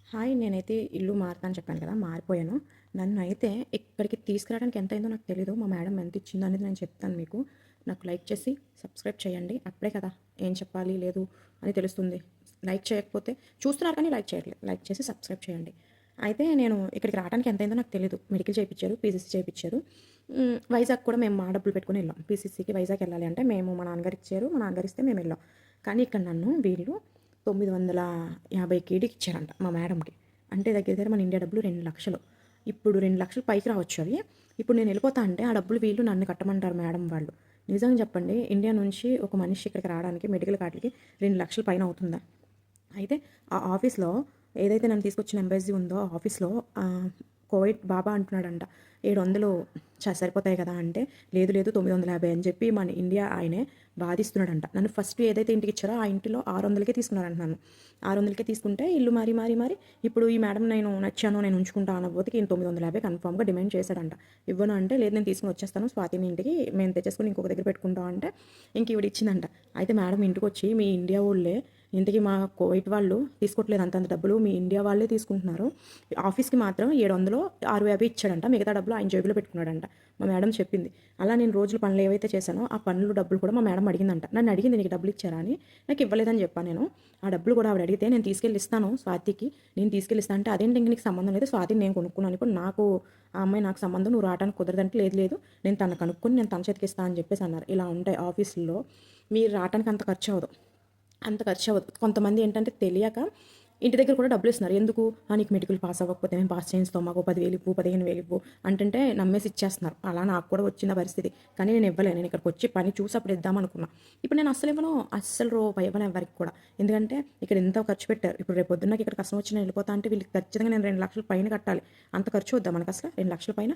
Hi! నేనైతే ఇల్లు మారుతా అని చెప్పాను కదా! మారిపోయాను. నన్నయితే ఇక్కడికి తీసుకురావడానికి ఎంతయిందో నాకు తెలీదు. మా మేడం ఎంత ఇచ్చిందో అనేది నేను చెప్తాను మీకు. నాకు లైక్ చేసి సబ్స్క్రైబ్ చేయండి. అప్పుడే కదా ఏం చెప్పాలి లేదు అని తెలుస్తుంది. లైక్ చేయకపోతే చూస్తున్నారు కానీ లైక్ చేయట్లేదు. లైక్ చేసి సబ్స్క్రైబ్ చేయండి. అయితే నేను ఇక్కడికి రావడానికి ఎంతయిందో నాకు తెలీదు. మెడికల్ చేపిచ్చారు, పీసీసీ చేపిచ్చారు. వైజాగ్ కూడా మేము మా డబ్బులు పెట్టుకొని వెళ్ళాం. పీసీసీకి వైజాగ్ వెళ్ళాలి అంటే మేము మా నాన్నగారు ఇచ్చారు. మా నాన్నగారు ఇస్తే మేము వెళ్ళాం. కానీ ఇక్కడ నన్ను వీళ్ళు 950 కేడీకి ఇచ్చారంట మా మేడంకి. అంటే దగ్గర దగ్గర మన ఇండియా డబ్బులు 2,00,000. ఇప్పుడు 2,00,000 పైకి రావచ్చు అవి. ఇప్పుడు నేను వెళ్ళిపోతా అంటే ఆ డబ్బులు వీళ్ళు నన్ను కట్టమంటారు మేడం వాళ్ళు. నిజంగా చెప్పండి, ఇండియా నుంచి ఒక మనిషి ఇక్కడికి రావడానికి మెడికల్ కార్డులకి 2,00,000 పైన అవుతుందా? అయితే ఆ ఆఫీస్‌లో ఏదైతే నన్ను తీసుకొచ్చిన ఎంబసీ ఉందో ఆ ఆఫీస్‌లో కోవిడ్ బాబా అంటున్నాడంట. 700 సరిపోతాయి కదా అంటే, లేదు లేదు 950 అని చెప్పి మన ఇండియా ఆయనే వాదిస్తున్నాడంట. నన్ను ఫస్ట్ ఏదైతే ఇంటికి ఇచ్చారో ఆ ఇంటిలో 600కే తీసుకున్నారంట నన్ను. 600కే తీసుకుంటే ఇల్లు మారి ఇప్పుడు ఈ మేడం నేను నచ్చాను నేను ఉంచుకుంటా అనబోతే ఈయన 950 కన్ఫర్మ్‌గా డిమాండ్ చేశాడంట. ఇవ్వను అంటే, లేదు నేను తీసుకొని వచ్చేస్తాను స్వాతిని ఇంటికి మేము తెచ్చేసుకొని ఇంకొక దగ్గర పెట్టుకుంటాం అంటే ఇంక ఈవిడ ఇచ్చిందంట. అయితే మేడం ఇంటికొచ్చి మీ ఇండియా వోళ్ళే ఇంతకీ మా కువైట్ వాళ్ళు తీసుకోవట్లేదు అంతంత డబ్బులు మీ ఇండియా వాళ్ళే తీసుకుంటున్నారు. ఆఫీస్‌కి మాత్రం 700 650 ఇచ్చాడంట. మిగతా డబ్బులు ఆయన జేబులో పెట్టుకున్నాడంట. మా మేడం చెప్పింది. అలా నేను రోజులు పనులు ఏవైతే చేశానో ఆ పనులు డబ్బులు కూడా మా మేడం అడిగిందంట. నన్ను అడిగింది నీకు డబ్బులు ఇచ్చారా అని. నాకు ఇవ్వలేదని చెప్పాను నేను. ఆ డబ్బులు కూడా ఆవిడ అడిగితే నేను తీసుకెళ్ళి ఇస్తాను స్వాతికి. నేను తీసుకెళ్ళి ఇస్తా అంటే అదేంటి ఇంక నీకు సంబంధం లేదు స్వాతిని నేను కొనుక్కున్నాను. ఇప్పుడు నాకు ఆ అమ్మాయి నాకు సంబంధం నువ్వు రావడానికి కుదరదంటే లేదు లేదు నేను తనను కనుక్కొని నేను తన చేతికి ఇస్తా అని చెప్పేసి అన్నారు. ఇలా ఉంటాయి ఆఫీసుల్లో. మీరు రావటానికి అంత ఖర్చు అవ్వదు. అంత ఖర్చు అవ్వదు. కొంతమంది ఏంటంటే తెలియక ఇంటి దగ్గర కూడా డబ్బులు ఇస్తున్నారు. ఎందుకు? నీకు మెడికల్ పాస్ అవ్వకపోతే మేము పాస్ చేయిస్తాం. మాకు 10,000 ఇవ్వు, 15,000 ఇవ్వు అంటుంటే నమ్మేసి ఇచ్చేస్తున్నారు. అలా నాకు కూడా వచ్చిన పరిస్థితి. కానీ నేను ఇవ్వలేను. నేను ఇక్కడికి వచ్చి పని చూసి అప్పుడు ఇద్దామనుకున్నా. ఇప్పుడు నేను అస్సలు ఇవ్వను. అస్సలు రూపాయి ఇవ్వను ఎవరికి కూడా. ఎందుకంటే ఇక్కడ ఎంత ఖర్చు పెట్టారు. ఇప్పుడు రేపు పొద్దున్న నాకు ఇక్కడ కష్టం వచ్చి నేను వెళ్ళిపోతా అంటే వీళ్ళకి ఖచ్చితంగా నేను 2,00,000 పైన కట్టాలి. అంత ఖర్చు వద్దా మనకు అసలు 2,00,000 పైన?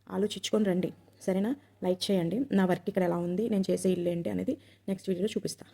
ఆలోచించుకొని రండి. సరేనా? లైక్ చేయండి. నా వర్క్ ఇక్కడ ఎలా ఉంది, నేను చేసే ఇల్లు ఏంటి అనేది నెక్స్ట్ వీడియోలో చూపిస్తాను.